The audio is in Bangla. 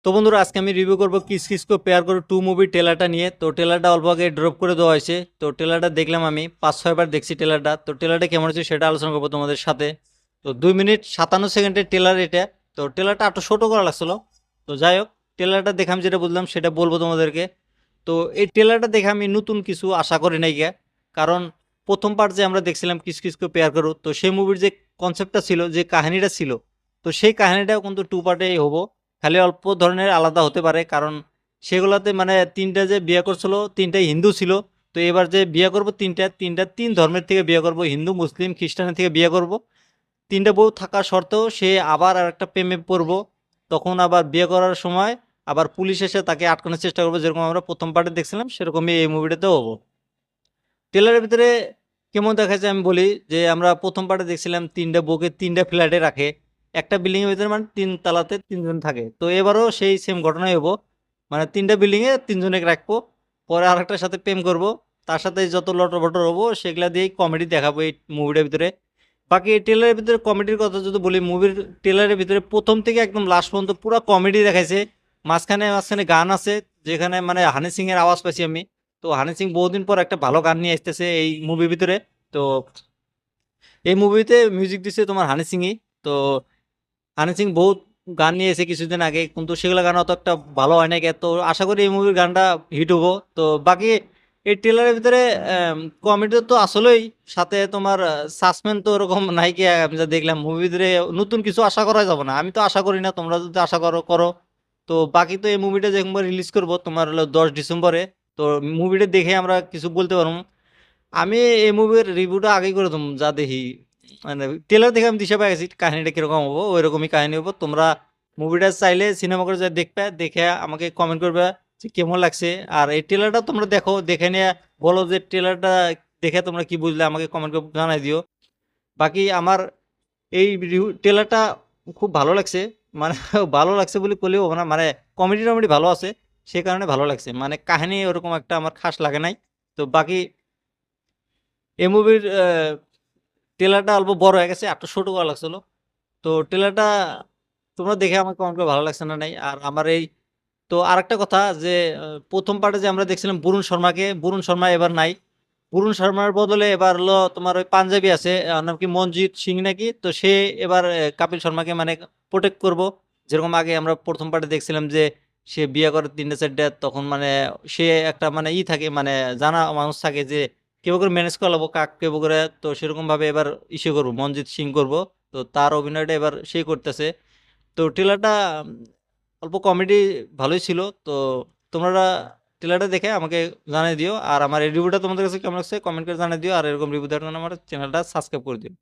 তো বন্ধুরা আজকে আমি রিভিউ করবো কিস কিস কো পেয়ার করো 2 মুভি ট্রেলারটা নিয়ে। তো ট্রেলারটা অল্প আগে ড্রপ করে দেওয়া হয়েছে। তো ট্রেলারটা দেখলাম আমি 5-6 বার দেখছি ট্রেলারটা। তো ট্রেলারটা কেমন হচ্ছে সেটা আলোচনা করবো তোমাদের সাথে। তো 2 মিনিট 57 সেকেন্ডের ট্রেলার এটা। তো ট্রেলারটা একটু ছোটো করা লাগছিল। তো যাই হোক, ট্রেলারটা দেখে আমি যেটা বুঝলাম সেটা বলবো তোমাদেরকে। তো এই ট্রেলারটা দেখে আমি নতুন কিছু আশা করি নাই গিয়া। কারণ প্রথম পার্ট যে আমরা দেখছিলাম কিস কিস কো পেয়ার করো, তো সেই মুভির যে কনসেপ্টটা ছিল, যে কাহিনীটা ছিল, তো সেই কাহিনীটাও কিন্তু 2 পার্টেই হবো। খালি অল্প ধরনের আলাদা হতে পারে, কারণ সেগুলাতে মানে তিনটা যে বিয়ে করছিল তিনটাই হিন্দু ছিল। তো এবার যে বিয়ে করব তিনটা তিনটা তিন ধর্মের থেকে বিয়ে করব, হিন্দু মুসলিম খ্রিস্টানের থেকে বিয়ে করব। তিনটা বউ থাকা সত্ত্বেও সে আবার আর একটা প্রেমে পড়ব। তখন আবার বিয়ে করার সময় আবার পুলিশ এসে তাকে আটকানোর চেষ্টা করবো, যেরকম আমরা প্রথম পার্টে দেখছিলাম সেরকমই এই মুভিটাতেও হবো। ট্রেলারের ভিতরে কেমন দেখাচ্ছে আমি বলি, যে আমরা প্রথম পার্টে দেখছিলাম তিনটা বউকে তিনটা ফ্ল্যাটে রাখে, একটা বিল্ডিং এর ভিতরে, মানে 3 তলাতে 3 জন থাকে। তো এবারও সেই সেম ঘটনাই হবো, মানে তিনটা বিল্ডিং এ 3 জনে রাখবো। পরে আরেকটার সাথে প্রেম করব, তার সাথে যত লটর বটর হবো সেগুলা দিয়েই কমেডি দেখাবো এই মুভিটার ভিতরে। বাকি এই ট্রেলারের ভিতরে কমেডির কথা যদি বলি, মুভির ট্রেলারের ভিতরে প্রথম থেকে একদম লাস্ট পর্যন্ত পুরো কমেডি দেখাইছে। মাঝখানে মাঝখানে গান আছে, যেখানে মানে হানি সিং এর আওয়াজ পাইছি আমি। তো হানি সিং বহুদিন পর একটা ভালো গান নিয়ে আসতেছে এই মুভির ভিতরে। তো এই মুভিতে মিউজিক দিচ্ছে তোমার হানি সিংই। তো হানি সিং বহুত গান নিয়ে এসে কিছুদিন আগে, কিন্তু সেগুলো গান অত একটা ভালো হয় নাই। তো আশা করি এই মুভির গানটা হিট হবো। তো বাকি এই ট্রেলারের ভিতরে কমেডি তো আসলেই, সাথে তোমার সাসপেন্স তো ওরকম নাই কি। আমি যা দেখলাম মুভির ভিতরে নতুন কিছু আশা করা যাবে না, আমি তো আশা করি না, তোমরা যদি আশা করো করো। তো বাকি তো এই মুভিটা যখন রিলিজ করবো তোমার হলো 10 ডিসেম্বরে। তো মুভিটা দেখে আমরা কিছু বলতে পারবো। আমি এই মুভির রিভিউটা আগেই করে দেবো যা দেখি, মানে ট্রেলার দেখে আমি দিশা পেয়ে গেছি কাহিনীটা কিরকম হবো, ওই রকমই কাহিনী হবো। তোমরা মুভিটা চাইলে সিনেমা করে যা দেখবে, দেখে আমাকে কমেন্ট করবে যে কেমন লাগছে। আর এই ট্রেলারটা তোমরা দেখো, দেখে নিয়ে বলো যে ট্রেলারটা দেখে তোমরা কি বুঝলে, আমাকে কমেন্ট করে জানাই দিও। বাকি আমার এই ট্রেলারটা খুব ভালো লাগছে, মানে ভালো লাগছে বলে বললেও হবে না, মানে কমেডি টমেডি ভালো আছে, সে কারণে ভালো লাগছে। মানে কাহিনী ওরকম একটা আমার খাস লাগে নাই। তো বাকি এই মুভির ট্রেলারটা অল্প বড় হয়ে গেছে, এত ছোট করা লাগছিল। তো ট্রেলারটা তোমরা দেখে আমার কমেন্ট করে ভালো লাগছে না নাই। আর আমার এই, তো আরেকটা কথা যে প্রথম পার্টে যে আমরা দেখছিলাম বরুণ শর্মাকে, বরুণ শর্মা এবার নাই। বরুণ শর্মার বদলে এবার হলো তোমার ওই পাঞ্জাবি আছে, নাম কি মনজিৎ সিং নাকি। তো সে এবার কাপিল শর্মাকে মানে প্রোটেক্ট করব। যেরকম আগে আমরা প্রথম পার্টে দেখছিলাম যে সে বিয়ে করে 3টা 4টা, তখন মানে সে একটা মানে থাকে, মানে জানা মানুষ থাকে যে কেউ করে ম্যানেজ করা লাগবো কাক কেউ করে। তো সেরকম ভাবে এবার ইসে করবো, মনজিৎ সিং করব। তো তার অভিনয়টা এবার সে করতেছে। তো ট্রেলারটা অল্প কমেডি ভালোই ছিল। তো তোমরা ট্রেলারটা দেখে আমাকে জানিয়ে দিও, আর আমার এই রিভিউটা তোমাদের কাছে কেমন লাগছে কমেন্ট করে জানিয়ে দিও। আর এরকম রিভিউ দেওয়ার জন্য আমার চ্যানেলটা সাবস্ক্রাইব করে দিও।